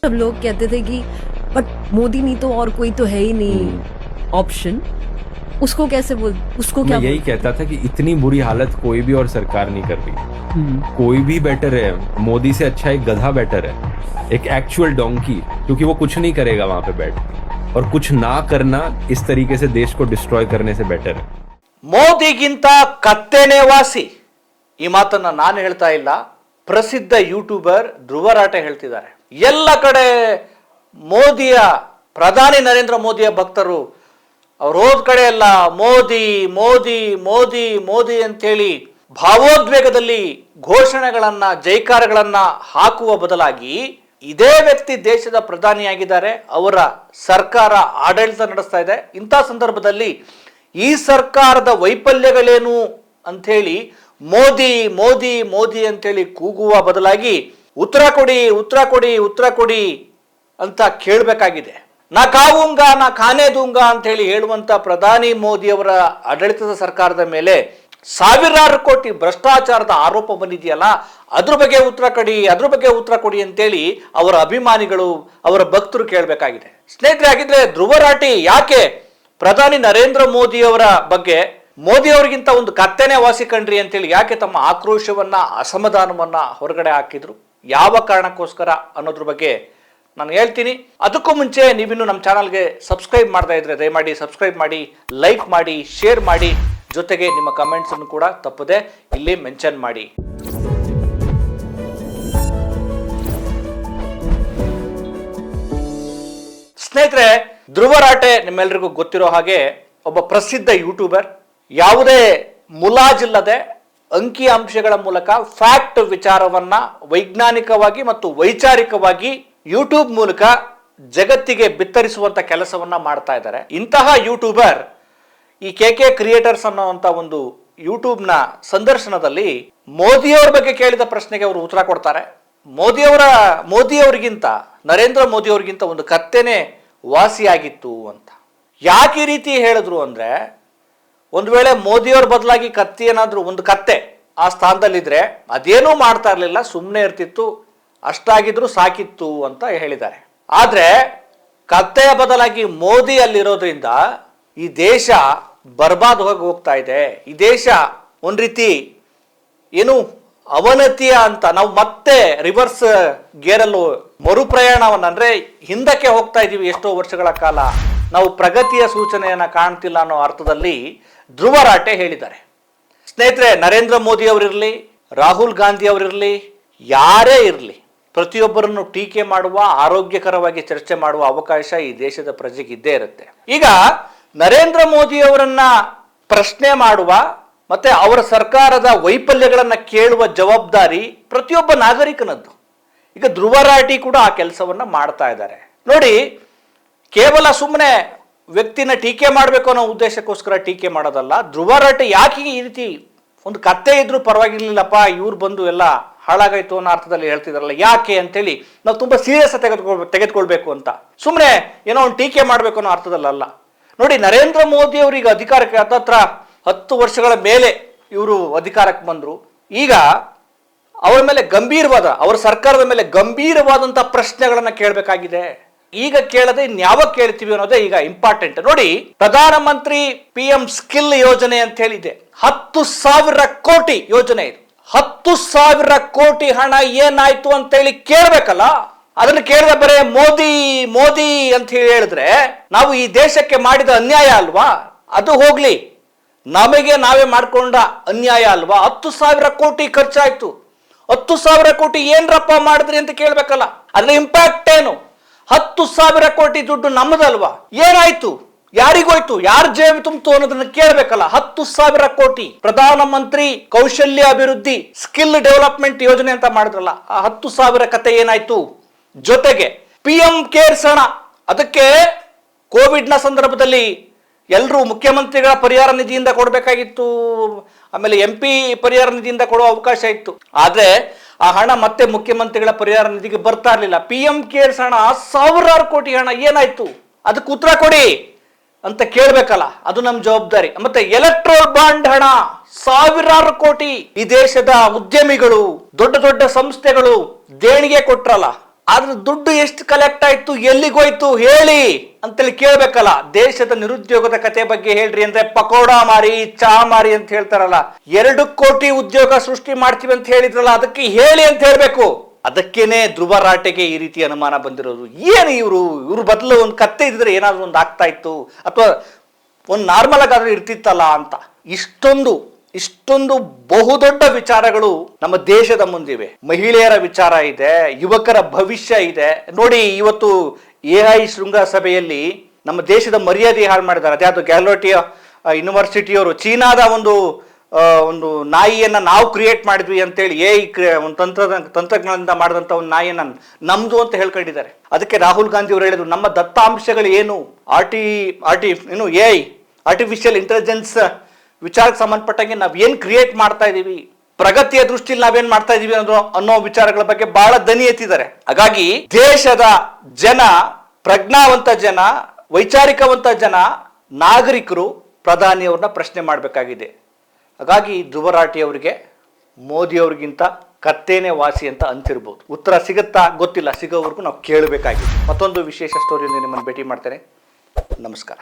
सब लोग कहते थे कि बट मोदी नहीं तो और कोई तो है ही नहीं ऑप्शन, उसको कैसे बोल, उसको क्या मैं यही कहता था कि इतनी बुरी हालत कोई भी और सरकार नहीं कर रही। कोई भी बेटर है, मोदी से अच्छा एक गधा बेटर है, एक एक्चुअल डोंकी, क्योंकि वो कुछ नहीं करेगा वहां पे बैठ, और कुछ ना करना इस तरीके से देश को डिस्ट्रॉय करने से बेटर है। ಮೋದಿಗಿಂತ ಕತ್ತೆನೇ ವಾಸಿ, ಈ ಮಾತನ್ನ ನಾನು ಹೇಳ್ತಾ ಇಲ್ಲ, ಪ್ರಸಿದ್ಧ ಯೂಟ್ಯೂಬರ್ ಧ್ರುವ ರಾಟೆ ಹೇಳ್ತಿದ್ದಾರೆ. ಎಲ್ಲ ಕಡೆ ಮೋದಿಯ ಪ್ರಧಾನಿ ನರೇಂದ್ರ ಮೋದಿಯ ಭಕ್ತರು ಅವ್ರು ಹೋದ ಕಡೆ ಎಲ್ಲ ಮೋದಿ ಮೋದಿ ಮೋದಿ ಮೋದಿ ಅಂತೇಳಿ ಭಾವೋದ್ವೇಗದಲ್ಲಿ ಘೋಷಣೆಗಳನ್ನ ಜೈಕಾರಗಳನ್ನ ಹಾಕುವ ಬದಲಾಗಿ ಇದೇ ವ್ಯಕ್ತಿ ದೇಶದ ಪ್ರಧಾನಿಯಾಗಿದ್ದಾರೆ, ಅವರ ಸರ್ಕಾರ ಆಡಳಿತ ನಡೆಸ್ತಾ ಇದೆ. ಇಂಥ ಸಂದರ್ಭದಲ್ಲಿ ಈ ಸರ್ಕಾರದ ವೈಫಲ್ಯಗಳೇನು ಅಂಥೇಳಿ ಮೋದಿ ಮೋದಿ ಮೋದಿ ಅಂತೇಳಿ ಕೂಗುವ ಬದಲಾಗಿ ಉತ್ತರ ಕೊಡಿ ಉತ್ತರ ಕೊಡಿ ಉತ್ತರ ಕೊಡಿ ಅಂತ ಕೇಳಬೇಕಾಗಿದೆ. ನಾ ಕಾವುಂಗ ನಾ ಖಾನೆ ದೂಂಗ ಅಂತ ಹೇಳಿ ಹೇಳುವಂತ ಪ್ರಧಾನಿ ಮೋದಿಯವರ ಆಡಳಿತದ ಸರ್ಕಾರದ ಮೇಲೆ ಸಾವಿರಾರು ಕೋಟಿ ಭ್ರಷ್ಟಾಚಾರದ ಆರೋಪ ಬಂದಿದೆಯಲ್ಲ, ಅದ್ರ ಬಗ್ಗೆ ಉತ್ತರ ಕೊಡಿ, ಅದ್ರ ಬಗ್ಗೆ ಉತ್ತರ ಕೊಡಿ ಅಂತೇಳಿ ಅವರ ಅಭಿಮಾನಿಗಳು, ಅವರ ಭಕ್ತರು ಕೇಳಬೇಕಾಗಿದೆ. ಸ್ನೇಹಿತರೆ, ಆಗಿದ್ರೆ ಧ್ರುವ ರಾಟೆ ಯಾಕೆ ಪ್ರಧಾನಿ ನರೇಂದ್ರ ಮೋದಿಯವರ ಬಗ್ಗೆ ಮೋದಿ ಅವರಿಗಿಂತ ಒಂದು ಕತ್ತೆನೇ ವಾಸಿ ಕಂಡ್ರಿ ಅಂತೇಳಿ ಯಾಕೆ ತಮ್ಮ ಆಕ್ರೋಶವನ್ನ ಅಸಮಾಧಾನವನ್ನ ಹೊರಗಡೆ ಹಾಕಿದ್ರು, ಯಾವ ಕಾರಣಕ್ಕೋಸ್ಕರ ಅನ್ನೋದ್ರ ಬಗ್ಗೆ ನಾನು ಹೇಳ್ತೀನಿ. ಅದಕ್ಕೂ ಮುಂಚೆ ನೀವಿನ್ನು ನಮ್ಮ ಚಾನಲ್ಗೆ ಸಬ್ಸ್ಕ್ರೈಬ್ ಮಾಡ್ತಾ ಇದ್ರೆ ದಯಮಾಡಿ ಸಬ್ಸ್ಕ್ರೈಬ್ ಮಾಡಿ, ಲೈಕ್ ಮಾಡಿ, ಶೇರ್ ಮಾಡಿ, ಜೊತೆಗೆ ನಿಮ್ಮ ಕಮೆಂಟ್ಸ್ ಅನ್ನು ಕೂಡ ತಪ್ಪದೆ ಇಲ್ಲಿ ಮೆನ್ಷನ್ ಮಾಡಿ. ಸ್ನೇಹಿತರೆ, ಧ್ರುವ ರಾಟೆ ನಿಮ್ಮೆಲ್ಲರಿಗೂ ಗೊತ್ತಿರೋ ಹಾಗೆ ಒಬ್ಬ ಪ್ರಸಿದ್ಧ ಯೂಟ್ಯೂಬರ್. ಯಾವುದೇ ಮುಲಾಜಿಲ್ಲದೆ ಅಂಕಿ ಅಂಶಗಳ ಮೂಲಕ ಫ್ಯಾಕ್ಟ್ ವಿಚಾರವನ್ನ ವೈಜ್ಞಾನಿಕವಾಗಿ ಮತ್ತು ವೈಚಾರಿಕವಾಗಿ ಯೂಟ್ಯೂಬ್ ಮೂಲಕ ಜಗತ್ತಿಗೆ ಬಿತ್ತರಿಸುವಂತ ಕೆಲಸವನ್ನ ಮಾಡ್ತಾ ಇದ್ದಾರೆ. ಇಂತಹ ಯೂಟ್ಯೂಬರ್ ಈ KK ಕ್ರಿಯೇಟರ್ಸ್ ಅನ್ನುವಂತ ಒಂದು ಯೂಟ್ಯೂಬ್ನ ಸಂದರ್ಶನದಲ್ಲಿ ಮೋದಿಯವರ ಬಗ್ಗೆ ಕೇಳಿದ ಪ್ರಶ್ನೆಗೆ ಅವರು ಉತ್ತರ ಕೊಡ್ತಾರೆ. ಮೋದಿಯವರಿಗಿಂತ ನರೇಂದ್ರ ಮೋದಿಯವರಿಗಿಂತ ಒಂದು ಕತ್ತೆನೇ ವಾಸಿಯಾಗಿತ್ತು ಅಂತ. ಯಾಕೆ ಈ ರೀತಿ ಹೇಳಿದ್ರು ಅಂದ್ರೆ, ಒಂದು ವೇಳೆ ಮೋದಿಯವ್ರ ಬದಲಾಗಿ ಕತ್ತಿ ಏನಾದ್ರು ಒಂದು ಕತ್ತೆ ಆ ಸ್ಥಾನದಲ್ಲಿದ್ರೆ ಅದೇನೂ ಮಾಡ್ತಾ ಇರಲಿಲ್ಲ, ಸುಮ್ಮನೆ ಇರ್ತಿತ್ತು, ಅಷ್ಟಾಗಿದ್ರು ಸಾಕಿತ್ತು ಅಂತ ಹೇಳಿದ್ದಾರೆ. ಆದ್ರೆ ಕತ್ತೆಯ ಬದಲಾಗಿ ಮೋದಿ ಅಲ್ಲಿರೋದ್ರಿಂದ ಈ ದೇಶ ಬರ್ಬಾದ್ ಹೋಗ್ತಾ ಇದೆ. ಈ ದೇಶ ಒಂದ್ ರೀತಿ ಏನು ಅವನತಿಯ ಅಂತ, ನಾವು ಮತ್ತೆ ರಿವರ್ಸ್ ಗೇರಲ್ಲೂ ಮರುಪ್ರಯಾಣವನ್ನ ಅಂದ್ರೆ ಹಿಂದಕ್ಕೆ ಹೋಗ್ತಾ ಇದೀವಿ. ಎಷ್ಟೋ ವರ್ಷಗಳ ಕಾಲ ನಾವು ಪ್ರಗತಿಯ ಸೂಚನೆಯನ್ನ ಕಾಣ್ತಿಲ್ಲ ಅನ್ನೋ ಅರ್ಥದಲ್ಲಿ ಧ್ರುವ ರಾಟೆ ಹೇಳಿದ್ದಾರೆ. ಸ್ನೇಹಿತರೆ, ನರೇಂದ್ರ ಮೋದಿ ಅವರಿರಲಿ, ರಾಹುಲ್ ಗಾಂಧಿ ಅವರಿರಲಿ, ಯಾರೇ ಇರಲಿ, ಪ್ರತಿಯೊಬ್ಬರನ್ನು ಟೀಕೆ ಮಾಡುವ, ಆರೋಗ್ಯಕರವಾಗಿ ಚರ್ಚೆ ಮಾಡುವ ಅವಕಾಶ ಈ ದೇಶದ ಪ್ರಜೆಗೆ ಇದ್ದೇ ಇರುತ್ತೆ. ಈಗ ನರೇಂದ್ರ ಮೋದಿ ಅವರನ್ನ ಪ್ರಶ್ನೆ ಮಾಡುವ ಮತ್ತೆ ಅವರ ಸರ್ಕಾರದ ವೈಫಲ್ಯಗಳನ್ನ ಕೇಳುವ ಜವಾಬ್ದಾರಿ ಪ್ರತಿಯೊಬ್ಬ ನಾಗರಿಕನದ್ದು. ಈಗ ಧ್ರುವ ರಾಟೆ ಕೂಡ ಆ ಕೆಲಸವನ್ನ ಮಾಡ್ತಾ ಇದ್ದಾರೆ. ನೋಡಿ, ಕೇವಲ ಸುಮ್ಮನೆ ವ್ಯಕ್ತಿನ ಟೀಕೆ ಮಾಡಬೇಕು ಅನ್ನೋ ಉದ್ದೇಶಕ್ಕೋಸ್ಕರ ಟೀಕೆ ಮಾಡೋದಲ್ಲ. ಧ್ರುವ ರಾಟೆ ಯಾಕೆ ಈ ರೀತಿ ಒಂದು ಕತ್ತೆ ಇದ್ರೂ ಪರವಾಗಿರ್ಲಿಲ್ಲಪ್ಪ, ಇವ್ರು ಬಂದು ಎಲ್ಲ ಹಾಳಾಗಾಯ್ತು ಅನ್ನೋ ಅರ್ಥದಲ್ಲಿ ಹೇಳ್ತಿದಾರಲ್ಲ, ಯಾಕೆ ಅಂತೇಳಿ ನಾವು ತುಂಬಾ ಸೀರಿಯಸ್ ತೆಗೆದುಕೊಳ್ಬೇಕು ಅಂತ, ಸುಮ್ಮನೆ ಏನೋ ಒಂದು ಟೀಕೆ ಮಾಡಬೇಕು ಅನ್ನೋ ಅರ್ಥದಲ್ಲ. ನೋಡಿ, ನರೇಂದ್ರ ಮೋದಿ ಅವರಿಗೆ ಅಧಿಕಾರಕ್ಕೆ ಹತ್ತತ್ರ 10 ವರ್ಷಗಳ ಮೇಲೆ ಇವರು ಅಧಿಕಾರಕ್ಕೆ ಬಂದ್ರು. ಈಗ ಅವರ ಮೇಲೆ ಅವರ ಸರ್ಕಾರದ ಮೇಲೆ ಗಂಭೀರವಾದಂತಹ ಪ್ರಶ್ನೆಗಳನ್ನ ಕೇಳಬೇಕಾಗಿದೆ. ಈಗ ಕೇಳದೆ ಇನ್ಯಾವಾಗ ಕೇಳ್ತೀವಿ ಅನ್ನೋದೇ ಈಗ ಇಂಪಾರ್ಟೆಂಟ್. ನೋಡಿ, ಪ್ರಧಾನಮಂತ್ರಿ PM ಸ್ಕಿಲ್ ಯೋಜನೆ ಅಂತ ಹೇಳಿದೆ, 10,000 ಕೋಟಿ ಯೋಜನೆ ಇದು. 10,000 ಕೋಟಿ ಹಣ ಏನಾಯ್ತು ಅಂತ ಹೇಳಿ ಕೇಳ್ಬೇಕಲ್ಲ. ಅದನ್ನು ಕೇಳಿದ ಬರೇ ಮೋದಿ ಮೋದಿ ಅಂತ ಹೇಳಿ ಹೇಳಿದ್ರೆ ನಾವು ಈ ದೇಶಕ್ಕೆ ಮಾಡಿದ ಅನ್ಯಾಯ ಅಲ್ವಾ? ಅದು ಹೋಗ್ಲಿ, ನಮಗೆ ನಾವೇ ಮಾಡ್ಕೊಂಡ ಅನ್ಯಾಯ ಅಲ್ವಾ? 10,000 ಕೋಟಿ ಖರ್ಚಾಯ್ತು. 10,000 ಕೋಟಿ ಏನ್ರಪ್ಪ ಮಾಡಿದ್ರಿ ಅಂತ ಕೇಳ್ಬೇಕಲ್ಲ. ಅದ್ರ ಇಂಪ್ಯಾಕ್ಟ್ ಏನು? 10,000 ಕೋಟಿ ದುಡ್ಡು ನಮ್ಮದಲ್ವಾ? ಏನಾಯ್ತು? ಯಾರಿಗೋಯ್ತು? ಯಾರ ಜೇಬು ತುಂಬಿತು ಅನ್ನೋದನ್ನ ಕೇಳ್ಬೇಕಲ್ಲ. 10,000 ಕೋಟಿ ಪ್ರಧಾನಮಂತ್ರಿ ಕೌಶಲ್ಯ ಅಭಿವೃದ್ಧಿ ಸ್ಕಿಲ್ ಡೆವಲಪ್ಮೆಂಟ್ ಯೋಜನೆ ಅಂತ ಮಾಡಿದ್ರಲ್ಲ, ಆ 10,000 ಕತೆ ಏನಾಯ್ತು? ಜೊತೆಗೆ PM ಕೇರ್ಸ್ ಹಣ, ಅದಕ್ಕೆ ಕೋವಿಡ್ ನ ಸಂದರ್ಭದಲ್ಲಿ ಎಲ್ಲರೂ ಮುಖ್ಯಮಂತ್ರಿಗಳ ಪರಿಹಾರ ನಿಧಿಯಿಂದ ಕೊಡಬೇಕಾಗಿತ್ತು, ಆಮೇಲೆ MP ಪರಿಹಾರ ನಿಧಿಯಿಂದ ಕೊಡುವ ಅವಕಾಶ ಇತ್ತು. ಆದ್ರೆ ಆ ಹಣ ಮತ್ತೆ ಮುಖ್ಯಮಂತ್ರಿಗಳ ಪರಿಹಾರ ನಿಧಿಗೆ ಬರ್ತಾ ಇರಲಿಲ್ಲ. PM ಕೇರ್ಸ್ ಹಣ, ಸಾವಿರಾರು ಕೋಟಿ ಹಣ ಏನಾಯ್ತು? ಅದಕ್ಕೆ ಉತ್ತರ ಕೊಡಿ ಅಂತ ಕೇಳ್ಬೇಕಲ್ಲ, ಅದು ನಮ್ಮ ಜವಾಬ್ದಾರಿ. ಮತ್ತೆ ಎಲೆಕ್ಟ್ರೋಲ್ ಬಾಂಡ್ ಹಣ ಸಾವಿರಾರು ಕೋಟಿ ಈ ದೇಶದ ಉದ್ಯಮಿಗಳು, ದೊಡ್ಡ ದೊಡ್ಡ ಸಂಸ್ಥೆಗಳು ದೇಣಿಗೆ ಕೊಟ್ರಲ್ಲ, ಆದ್ರೆ ದುಡ್ಡು ಎಷ್ಟು ಕಲೆಕ್ಟ್ ಆಯ್ತು, ಎಲ್ಲಿಗೋಯ್ತು ಹೇಳಿ ಅಂತೇಳಿ ಕೇಳ್ಬೇಕಲ್ಲ. ದೇಶದ ನಿರುದ್ಯೋಗದ ಕತೆ ಬಗ್ಗೆ ಹೇಳ್ರಿ ಅಂದ್ರೆ ಪಕೋಡ ಮಾರಿ ಚಾ ಮಾರಿ ಅಂತ ಹೇಳ್ತಾರಲ್ಲ. 2 ಕೋಟಿ ಉದ್ಯೋಗ ಸೃಷ್ಟಿ ಮಾಡ್ತೀವಿ ಅಂತ ಹೇಳಿದ್ರಲ್ಲ, ಅದಕ್ಕೆ ಹೇಳಿ ಅಂತ ಹೇಳ್ಬೇಕು. ಅದಕ್ಕೇನೆ ಧ್ರುವ ರಾಟೆಗೆ ಈ ರೀತಿ ಅನುಮಾನ ಬಂದಿರೋದು. ಏನು ಇವ್ರ ಬದಲು ಒಂದು ಕತ್ತೆ ಇದ್ರೆ ಏನಾದ್ರು ಒಂದು ಆಗ್ತಾ ಇತ್ತು, ಅಥವಾ ಒಂದು ನಾರ್ಮಲ್ ಆಗಾದ್ರೂ ಇರ್ತಿತ್ತಲ್ಲ ಅಂತ. ಇಷ್ಟೊಂದು ಬಹುದೊಡ್ಡ ವಿಚಾರಗಳು ನಮ್ಮ ದೇಶದ ಮುಂದಿವೆ. ಮಹಿಳೆಯರ ವಿಚಾರ ಇದೆ, ಯುವಕರ ಭವಿಷ್ಯ ಇದೆ. ನೋಡಿ, ಇವತ್ತು AI ಶೃಂಗಸಭೆಯಲ್ಲಿ ನಮ್ಮ ದೇಶದ ಮರ್ಯಾದೆ ಹಾಳು ಮಾಡಿದ್ದಾರೆ. ಅದ್ಯಾವುದು ಗ್ಯಾಲೋಟಿಯ ಯೂನಿವರ್ಸಿಟಿಯವರು ಚೀನಾದ ಒಂದು ನಾಯಿಯನ್ನ ನಾವು ಕ್ರಿಯೇಟ್ ಮಾಡಿದ್ವಿ ಅಂತೇಳಿ ಒಂದು ತಂತ್ರಜ್ಞಾನದಿಂದ ಮಾಡಿದಂಥ ಒಂದು ನಾಯಿಯನ್ನ ನಮ್ದು ಅಂತ ಹೇಳ್ಕೊಂಡಿದ್ದಾರೆ. ಅದಕ್ಕೆ ರಾಹುಲ್ ಗಾಂಧಿ ಅವರು ಹೇಳಿದ್ರು, ನಮ್ಮ ದತ್ತಾಂಶಗಳು ಏನು ಆರ್ಟಿಫಿಷಿಯಲ್ ಇಂಟೆಲಿಜೆನ್ಸ್ ವಿಚಾರಕ್ಕೆ ಸಂಬಂಧಪಟ್ಟಂಗೆ ನಾವೇನ್ ಕ್ರಿಯೇಟ್ ಮಾಡ್ತಾ ಇದೀವಿ, ಪ್ರಗತಿಯ ದೃಷ್ಟಿಯಲ್ಲಿ ನಾವೇನ್ ಮಾಡ್ತಾ ಇದೀವಿ ಅನ್ನೋ ವಿಚಾರಗಳ ಬಗ್ಗೆ ಬಹಳ ದನಿ ಎತ್ತಿದ್ದಾರೆ. ಹಾಗಾಗಿ ದೇಶದ ಜನ, ಪ್ರಜ್ಞಾವಂತ ಜನ, ವೈಚಾರಿಕವಂತ ಜನ, ನಾಗರಿಕರು ಪ್ರಧಾನಿಯವ್ರನ್ನ ಪ್ರಶ್ನೆ ಮಾಡಬೇಕಾಗಿದೆ. ಹಾಗಾಗಿ ಧ್ರುವ ರಾಟೆ ಅವರಿಗೆ ಮೋದಿ ಅವ್ರಿಗಿಂತ ಕತ್ತೇನೆ ವಾಸಿ ಅಂತ ಅಂತಿರ್ಬೋದು. ಉತ್ತರ ಸಿಗುತ್ತಾ ಗೊತ್ತಿಲ್ಲ, ಸಿಗೋವರೆಗೂ ನಾವು ಕೇಳಬೇಕಾಗಿದೆ. ಮತ್ತೊಂದು ವಿಶೇಷ ಸ್ಟೋರಿಯಲ್ಲಿ ನಿಮ್ಮನ್ನು ಭೇಟಿ ಮಾಡ್ತೇನೆ. ನಮಸ್ಕಾರ.